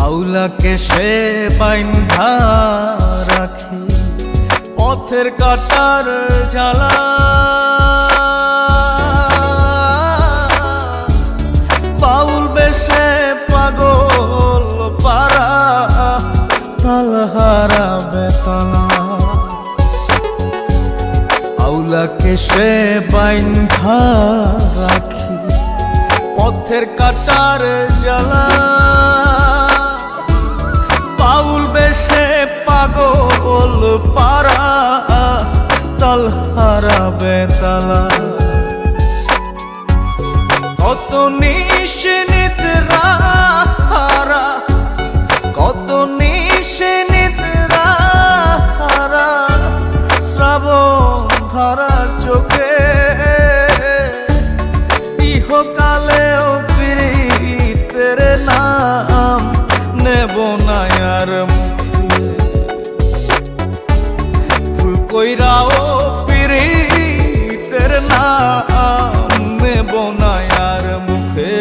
আউলাকে সে বাইন্ধা রাখি পথের কাটার জ্বালা, বাউল বেশে পাগল পারা তাল হারাবে তালা। আউলাকে সে বাইন্ধা রাখি পথের কাটার জ্বালা, বাউল বেশে পাগল পারা তাল হারাবে তালা। কত নিশিনিদ্রা হারা, কত নিশিনিদ্রা হারা শ্রাবণ ধারা চোখে, ইহকালেও পীড়িতের নাম নেব না আর মুখে। ভুল কইরাও পীড়িতের নাম নেব না আর মুখে।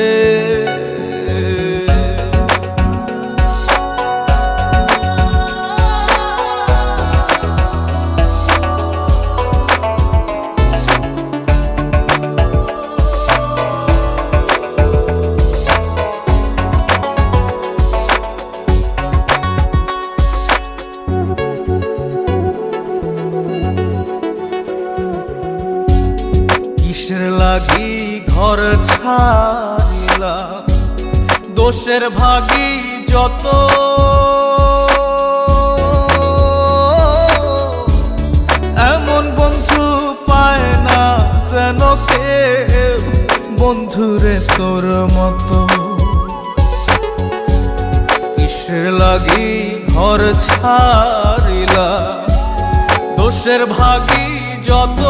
কিসের লাগি ঘর ছাড়িলাম, দোষের ভাগী যত, এমন বন্ধু পায় না যেন কেউ বন্ধুরে তোর মতো। কিসের লাগি ঘর ছাড়িলাম, দোষের ভাগী যত,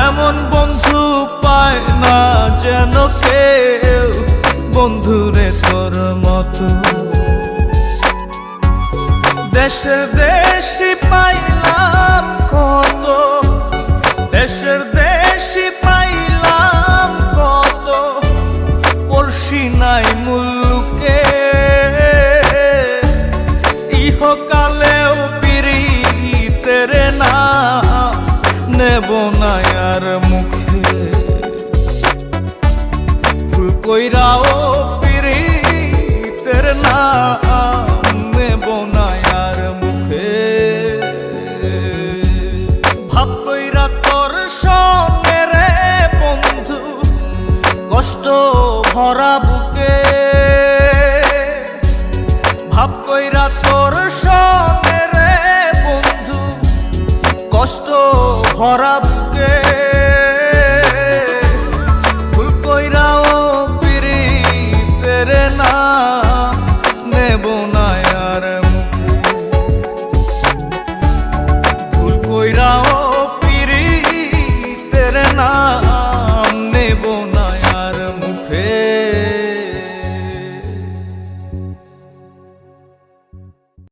এমন বন্ধু পায় না যেন কেউ বন্ধুরে তোর মতো। দেশের দেশি পাইলাম কত, দেশের দেশি পাইলাম কত, পড়শি নাই মুল্লুকে, ইহকালেও পীড়িতের নাম নেব না আর মুখে। ভুল কইরাও পীড়িতের নাম নেব না আর মুখে। ভাব কইরা তোর সঙ্গে রে বন্ধু কষ্ট ভরা বুকে, ভাব কইরা তোর সঙ্গে রে বন্ধু কষ্ট ভরা